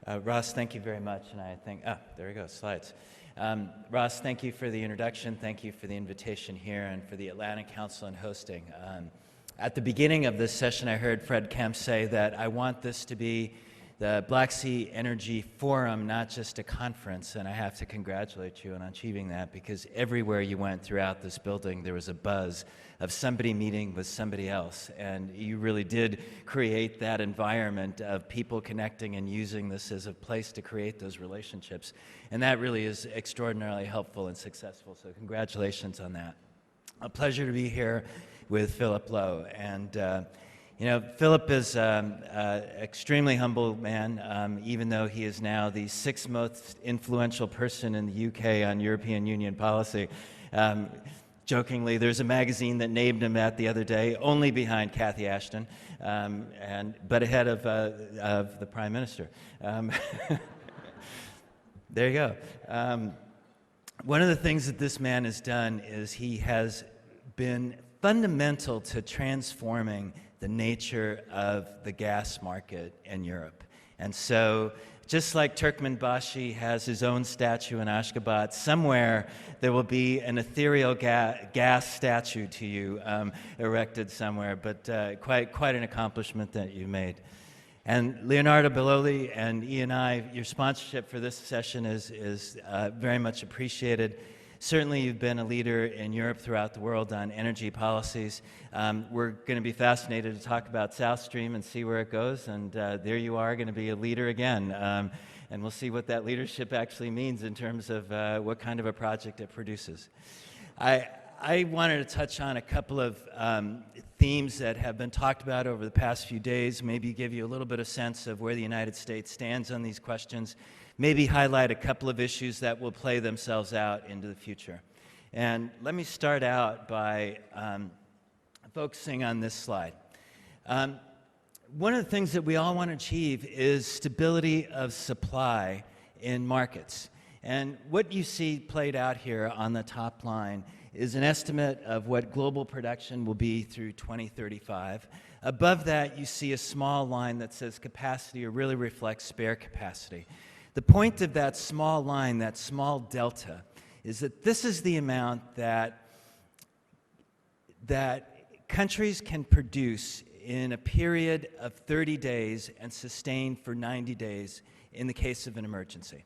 Ross, thank you very much, and I think, there we go, slides. Ross, thank you for the introduction, thank you for the invitation here, and for the Atlantic Council and hosting. At the beginning of this session, I heard Fred Kemp say that I want this to be the Black Sea Energy Forum, not just a conference, and I have to congratulate you on achieving that, because everywhere you went throughout this building, there was a buzz of somebody meeting with somebody else, and you really did create that environment of people connecting and using this as a place to create those relationships, and that really is extraordinarily helpful and successful, so congratulations on that. A pleasure to be here with Philip Lowe, and you know, Philip is an extremely humble man, even though he is now the sixth most influential person in the UK on European Union policy. Jokingly, there's a magazine that named him that the other day, only behind Cathy Ashton, but ahead of the Prime Minister. There you go. One of the things that this man has done is he has been fundamental to transforming the nature of the gas market in Europe. And so, just like Turkmenbashi has his own statue in Ashgabat, somewhere there will be an ethereal gas statue to you erected somewhere, but quite an accomplishment that you made. And Leonardo Belloli and E&I, your sponsorship for this session is very much appreciated. Certainly, you've been a leader in Europe throughout the world on energy policies. We're going to be fascinated to talk about South Stream and see where it goes, and there you are going to be a leader again. And we'll see what that leadership actually means in terms of what kind of a project it produces. I wanted to touch on a couple of themes that have been talked about over the past few days, maybe give you a little bit of sense of where the United States stands on these questions, maybe highlight a couple of issues that will play themselves out into the future. And let me start out by focusing on this slide. One of the things that we all want to achieve is stability of supply in markets. And what you see played out here on the top line is an estimate of what global production will be through 2035. Above that, you see a small line that says capacity, or really reflects spare capacity. The point of that small line, that small delta, is that this is the amount that countries can produce in a period of 30 days and sustain for 90 days in the case of an emergency.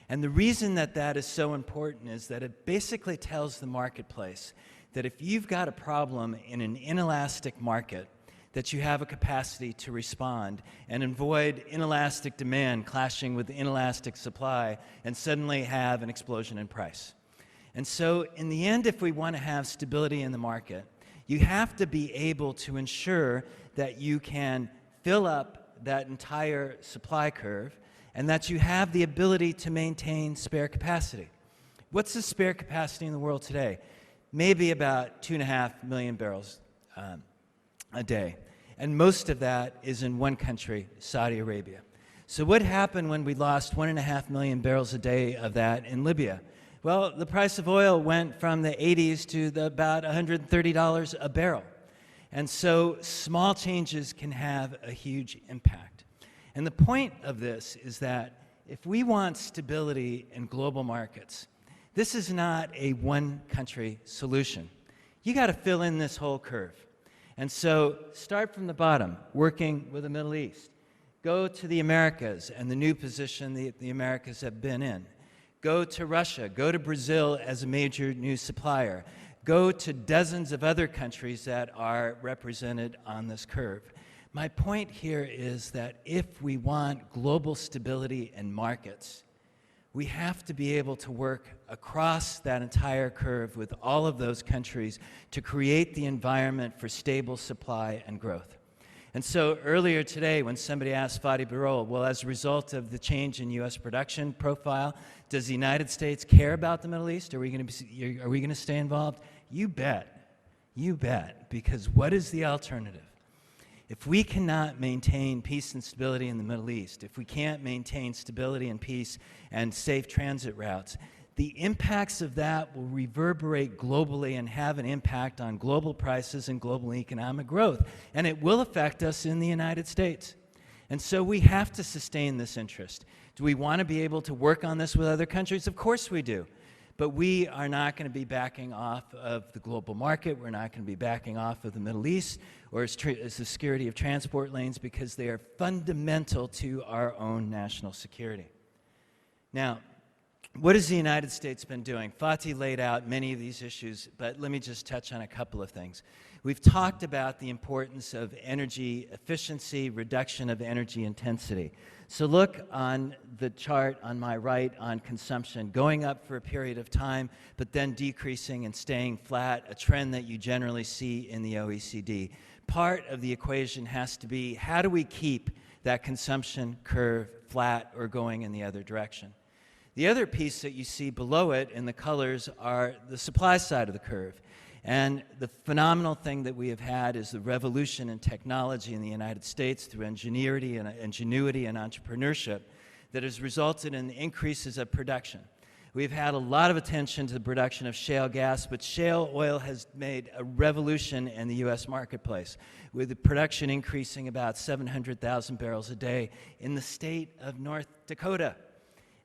And the reason that that is so important is that it basically tells the marketplace that if you've got a problem in an inelastic market, that you have a capacity to respond and avoid inelastic demand clashing with inelastic supply and suddenly have an explosion in price. And so in the end, if we want to have stability in the market, you have to be able to ensure that you can fill up that entire supply curve and that you have the ability to maintain spare capacity. What's the spare capacity in the world today? Maybe about 2.5 million barrels a day. And most of that is in one country, Saudi Arabia. So what happened when we lost 1.5 million barrels a day of that in Libya? Well, the price of oil went from the 80s to about $130 a barrel. And so small changes can have a huge impact. And the point of this is that if we want stability in global markets, this is not a one-country solution. You got to fill in this whole curve. And so start from the bottom, working with the Middle East. Go to the Americas and the new position the Americas have been in. Go to Russia. Go to Brazil as a major new supplier. Go to dozens of other countries that are represented on this curve. My point here is that if we want global stability in markets, we have to be able to work across that entire curve with all of those countries to create the environment for stable supply and growth. And so earlier today, when somebody asked Fadi Birol, well, as a result of the change in U.S. production profile, does the United States care about the Middle East? Are we going to stay involved? You bet. You bet. Because what is the alternative? If we cannot maintain peace and stability in the Middle East, if we can't maintain stability and peace and safe transit routes, the impacts of that will reverberate globally and have an impact on global prices and global economic growth. And it will affect us in the United States. And so we have to sustain this interest. Do we want to be able to work on this with other countries? Of course we do. But we are not going to be backing off of the global market. We're not going to be backing off of the Middle East or as the security of transport lanes, because they are fundamental to our own national security. Now, what has the United States been doing? Fatih laid out many of these issues, but let me just touch on a couple of things. We've talked about the importance of energy efficiency, reduction of energy intensity. So look on the chart on my right on consumption, going up for a period of time, but then decreasing and staying flat, a trend that you generally see in the OECD. Part of the equation has to be, how do we keep that consumption curve flat or going in the other direction? The other piece that you see below it in the colors are the supply side of the curve. And the phenomenal thing that we have had is the revolution in technology in the United States through ingenuity and entrepreneurship that has resulted in increases of production. We've had a lot of attention to the production of shale gas, but shale oil has made a revolution in the U.S. marketplace, with the production increasing about 700,000 barrels a day in the state of North Dakota.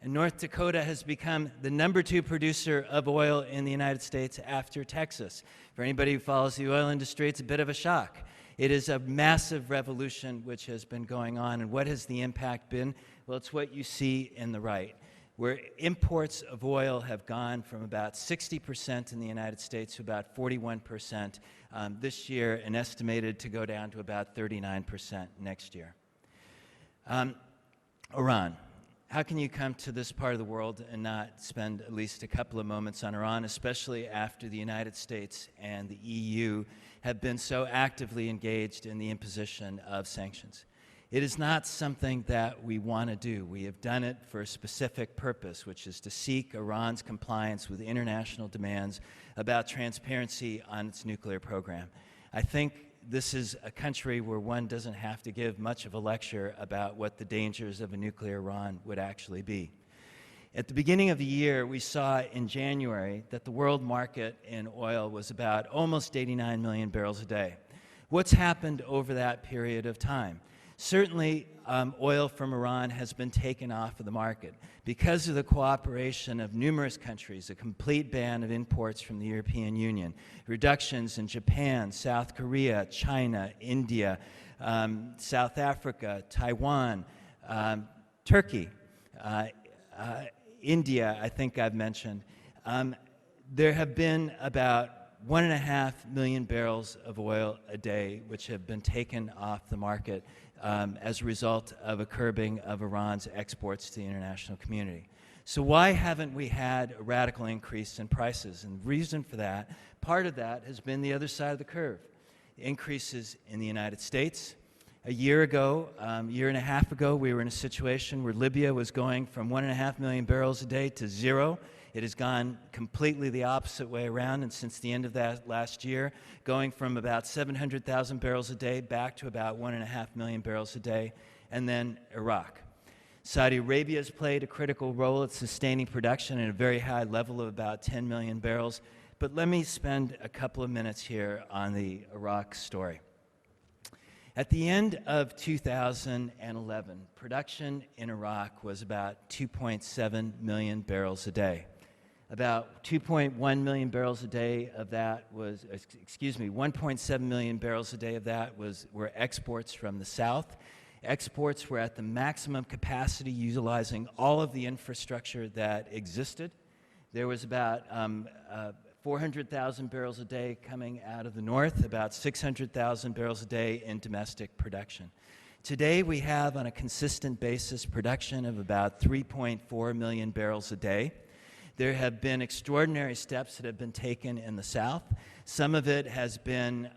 And North Dakota has become the #2 producer of oil in the United States after Texas. For anybody who follows the oil industry, it's a bit of a shock. It is a massive revolution which has been going on. And what has the impact been? Well, it's what you see in the right, where imports of oil have gone from about 60% in the United States to about 41% this year, and estimated to go down to about 39% next year. Iran. How can you come to this part of the world and not spend at least a couple of moments on Iran, especially after the United States and the EU have been so actively engaged in the imposition of sanctions? It is not something that we want to do. We have done it for a specific purpose, which is to seek Iran's compliance with international demands about transparency on its nuclear program. I think this is a country where one doesn't have to give much of a lecture about what the dangers of a nuclear Iran would actually be. At the beginning of the year, we saw in January that the world market in oil was about almost 89 million barrels a day. What's happened over that period of time? Certainly, oil from Iran has been taken off of the market because of the cooperation of numerous countries, a complete ban of imports from the European Union, reductions in Japan, South Korea, China, India, South Africa, Taiwan, Turkey, India, I think I've mentioned. There have been about 1.5 million barrels of oil a day which have been taken off the market as a result of a curbing of Iran's exports to the international community. So why haven't we had a radical increase in prices? And the reason for that, part of that has been the other side of the curve. Increases in the United States. A year ago, year and a half ago, we were in a situation where Libya was going from 1.5 million barrels a day to 0. It has gone completely the opposite way around, and since the end of that last year, going from about 700,000 barrels a day back to about 1.5 million barrels a day, and then Iraq. Saudi Arabia has played a critical role at sustaining production at a very high level of about 10 million barrels, but let me spend a couple of minutes here on the Iraq story. At the end of 2011, production in Iraq was about 2.7 million barrels a day. About 2.1 million barrels a day of that was, 1.7 million barrels a day of that were exports from the south. Exports were at the maximum capacity, utilizing all of the infrastructure that existed. There was about 400,000 barrels a day coming out of the north, about 600,000 barrels a day in domestic production. Today we have, on a consistent basis, production of about 3.4 million barrels a day. There have been extraordinary steps that have been taken in the south. Some of it has been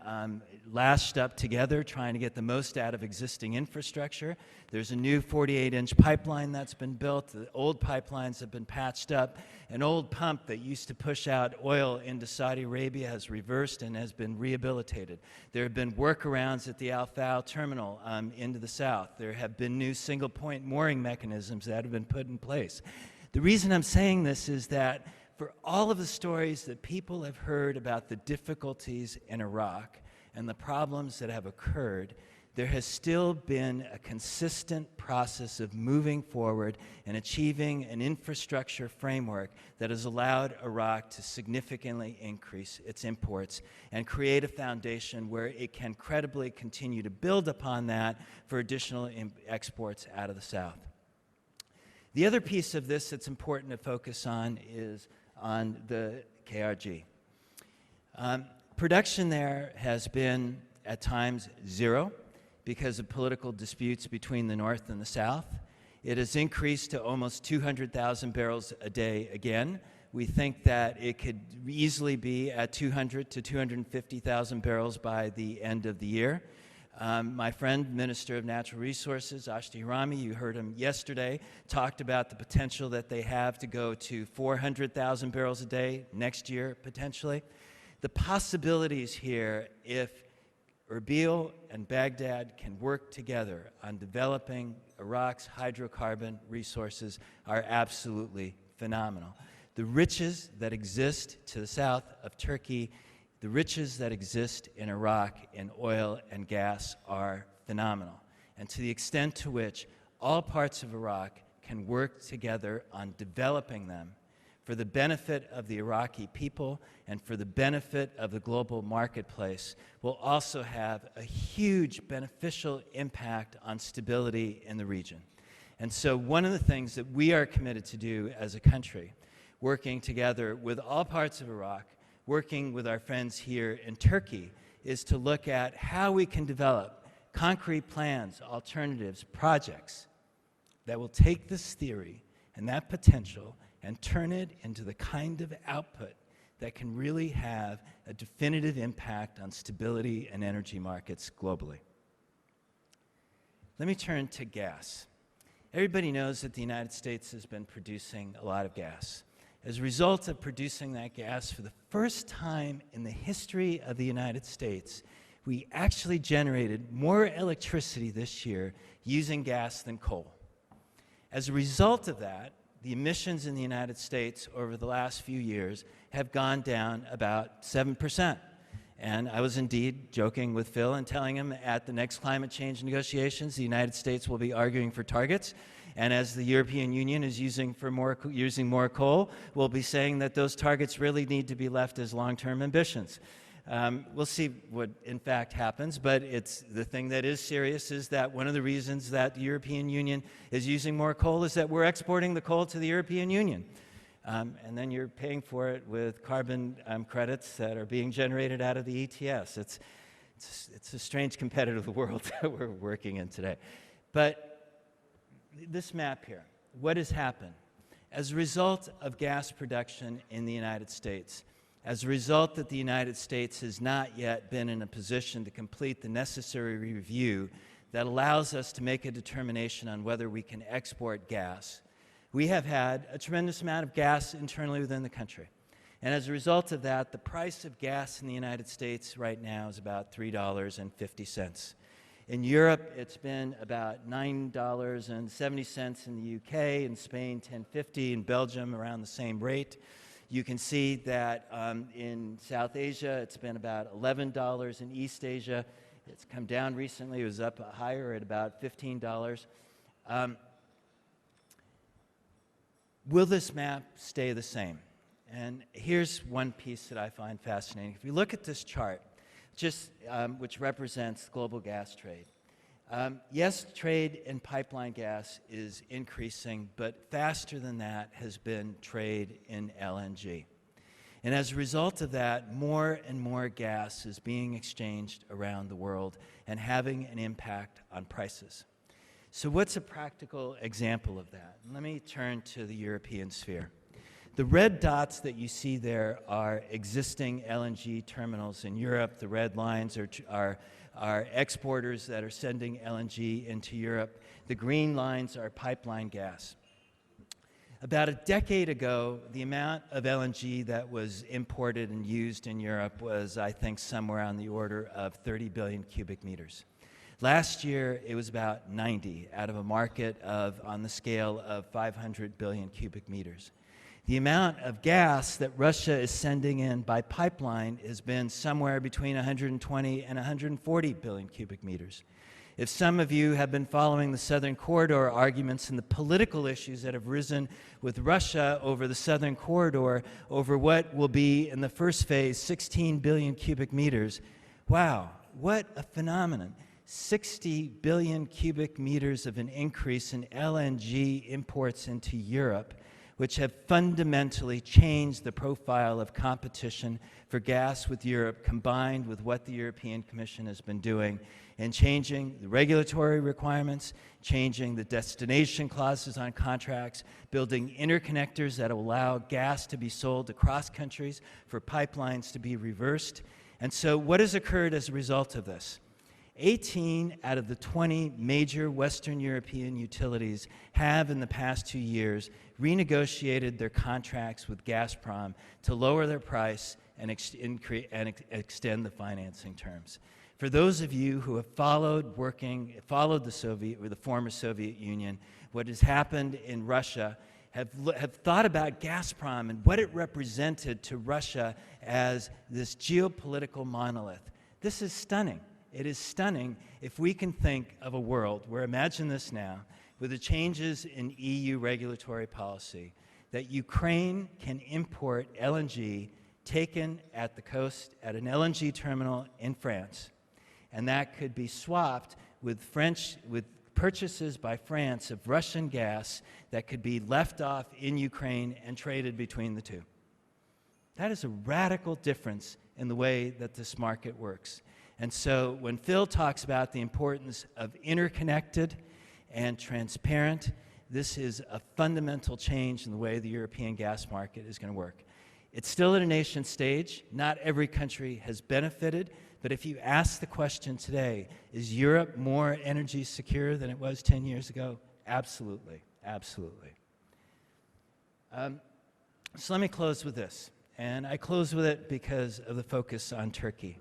lashed up together, trying to get the most out of existing infrastructure. There's a new 48-inch pipeline that's been built. The old pipelines have been patched up. An old pump that used to push out oil into Saudi Arabia has reversed and has been rehabilitated. There have been workarounds at the Al Fal terminal into the south. There have been new single-point mooring mechanisms that have been put in place. The reason I'm saying this is that for all of the stories that people have heard about the difficulties in Iraq and the problems that have occurred, there has still been a consistent process of moving forward and achieving an infrastructure framework that has allowed Iraq to significantly increase its imports and create a foundation where it can credibly continue to build upon that for additional exports out of the South. The other piece of this that's important to focus on is on the KRG. Production there has been at times zero because of political disputes between the North and the South. It has increased to almost 200,000 barrels a day again. We think that it could easily be at 200 to 250,000 barrels by the end of the year. My friend, Minister of Natural Resources, Ashti Hirami, you heard him yesterday, talked about the potential that they have to go to 400,000 barrels a day next year, potentially. The possibilities here, if Erbil and Baghdad can work together on developing Iraq's hydrocarbon resources, are absolutely phenomenal. The riches that exist to the south of Turkey, the riches that exist in Iraq in oil and gas are phenomenal. And to the extent to which all parts of Iraq can work together on developing them for the benefit of the Iraqi people and for the benefit of the global marketplace, will also have a huge beneficial impact on stability in the region. And so one of the things that we are committed to do as a country, working together with all parts of Iraq, working with our friends here in Turkey, is to look at how we can develop concrete plans, alternatives, projects that will take this theory and that potential and turn it into the kind of output that can really have a definitive impact on stability and energy markets globally. Let me turn to gas. Everybody knows that the United States has been producing a lot of gas. As a result of producing that gas, for the first time in the history of the United States, we actually generated more electricity this year using gas than coal. As a result of that, the emissions in the United States over the last few years have gone down about 7%. And I was indeed joking with Phil and telling him at the next climate change negotiations, the United States will be arguing for targets. And as the European Union is using more coal, we'll be saying that those targets really need to be left as long-term ambitions. We'll see what in fact happens, but the thing that is serious is that one of the reasons that the European Union is using more coal is that we're exporting the coal to the European Union. And then you're paying for it with carbon credits that are being generated out of the ETS. It's a strange competitive world that we're working in today. But this map here, what has happened? As a result of gas production in the United States, as a result that the United States has not yet been in a position to complete the necessary review that allows us to make a determination on whether we can export gas, we have had a tremendous amount of gas internally within the country. And as a result of that, the price of gas in the United States right now is about $3.50. In Europe, it's been about $9.70 in the UK, in Spain, $10.50, in Belgium, around the same rate. You can see that in South Asia, it's been about $11. In East Asia, it's come down recently. It was up higher at about $15. Will this map stay the same? And here's one piece that I find fascinating. If you look at this chart, which represents global gas trade. Yes, trade in pipeline gas is increasing, but faster than that has been trade in LNG. And as a result of that, more and more gas is being exchanged around the world and having an impact on prices. So what's a practical example of that? Let me turn to the European sphere. The red dots that you see there are existing LNG terminals in Europe. The red lines are exporters that are sending LNG into Europe. The green lines are pipeline gas. About a decade ago, the amount of LNG that was imported and used in Europe was, I think, somewhere on the order of 30 billion cubic meters. Last year, it was about 90 out of a market on the scale of 500 billion cubic meters. The amount of gas that Russia is sending in by pipeline has been somewhere between 120 and 140 billion cubic meters. If some of you have been following the Southern Corridor arguments and the political issues that have risen with Russia over the Southern Corridor, over what will be in the first phase 16 billion cubic meters, wow, what a phenomenon. 60 billion cubic meters of an increase in LNG imports into Europe, which have fundamentally changed the profile of competition for gas with Europe, combined with what the European Commission has been doing in changing the regulatory requirements, changing the destination clauses on contracts, building interconnectors that allow gas to be sold across countries for pipelines to be reversed. And so what has occurred as a result of this? 18 out of the 20 major Western European utilities have, in the past 2 years, renegotiated their contracts with Gazprom to lower their price and extend the financing terms. For those of you who have followed the former Soviet Union, what has happened in Russia, have thought about Gazprom and what it represented to Russia as this geopolitical monolith. This is stunning. It is stunning if we can think of a world where, imagine this now, with the changes in EU regulatory policy, that Ukraine can import LNG taken at the coast at an LNG terminal in France, and that could be swapped with purchases by France of Russian gas that could be left off in Ukraine and traded between the two. That is a radical difference in the way that this market works. And so when Phil talks about the importance of interconnected and transparent, this is a fundamental change in the way the European gas market is going to work. It's still at a nation stage. Not every country has benefited, but if you ask the question today, is Europe more energy secure than it was 10 years ago? Absolutely, absolutely. So let me close with this. And I close with it because of the focus on Turkey.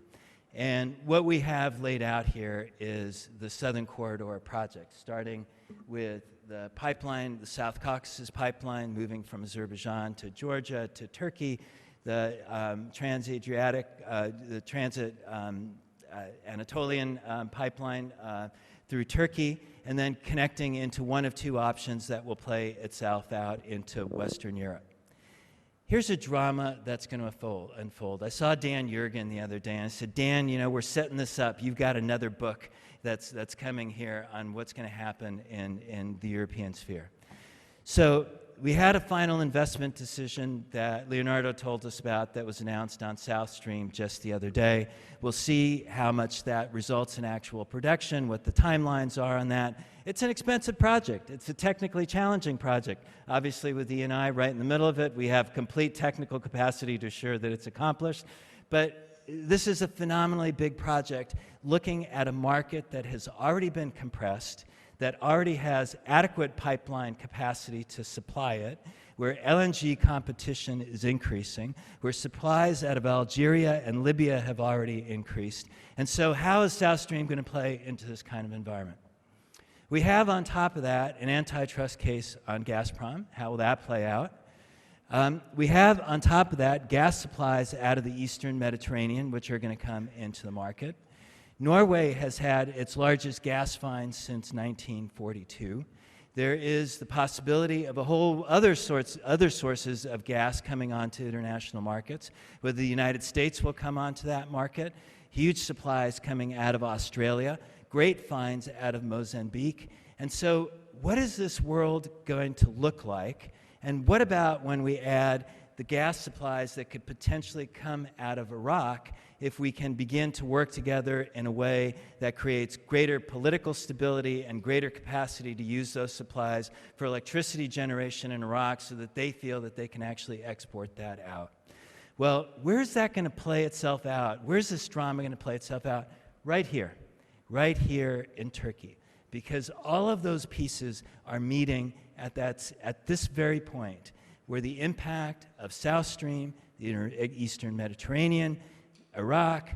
And what we have laid out here is the Southern Corridor project, starting with the pipeline, the South Caucasus pipeline, moving from Azerbaijan to Georgia to Turkey, the trans-Adriatic, the transit Anatolian pipeline through Turkey, and then connecting into one of two options that will play itself out into Western Europe. Here's a drama that's going to unfold. I saw Dan Yergin the other day, and I said, Dan, you know, we're setting this up. You've got another book that's coming here on what's going to happen in the European sphere. So we had a final investment decision that Leonardo told us about that was announced on South Stream just the other day. We'll see how much that results in actual production, what the timelines are on that. It's an expensive project. It's a technically challenging project. Obviously, with Eni right in the middle of it, we have complete technical capacity to assure that it's accomplished. But this is a phenomenally big project looking at a market that has already been compressed, that already has adequate pipeline capacity to supply it, where LNG competition is increasing, where supplies out of Algeria and Libya have already increased. And so how is South Stream going to play into this kind of environment? We have on top of that an antitrust case on Gazprom. How will that play out? We have on top of that gas supplies out of the Eastern Mediterranean, which are going to come into the market. Norway has had its largest gas finds since 1942. There is the possibility of a whole other sources of gas coming onto international markets, whether the United States will come onto that market, huge supplies coming out of Australia, great finds out of Mozambique. And so what is this world going to look like? And what about when we add the gas supplies that could potentially come out of Iraq if we can begin to work together in a way that creates greater political stability and greater capacity to use those supplies for electricity generation in Iraq so that they feel that they can actually export that out? Well, where's that going to play itself out? Where's this drama going to play itself out? Right here in Turkey, because all of those pieces are meeting at this very point where the impact of South Stream, the Eastern Mediterranean, Iraq,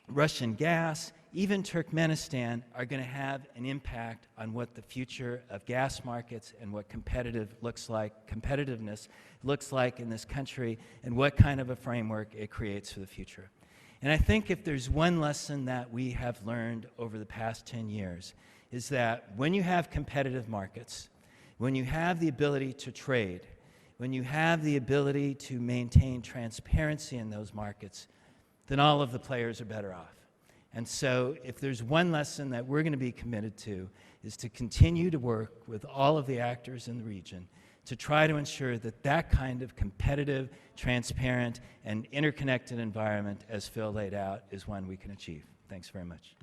Russian gas, even Turkmenistan are going to have an impact on what the future of gas markets and what competitiveness looks like in this country and what kind of a framework it creates for the future. And I think if there's one lesson that we have learned over the past 10 years, is that when you have competitive markets, when you have the ability to trade, when you have the ability to maintain transparency in those markets, then all of the players are better off. And so if there's one lesson that we're going to be committed to, is to continue to work with all of the actors in the region to try to ensure that that kind of competitive, transparent, and interconnected environment, as Phil laid out, is one we can achieve. Thanks very much.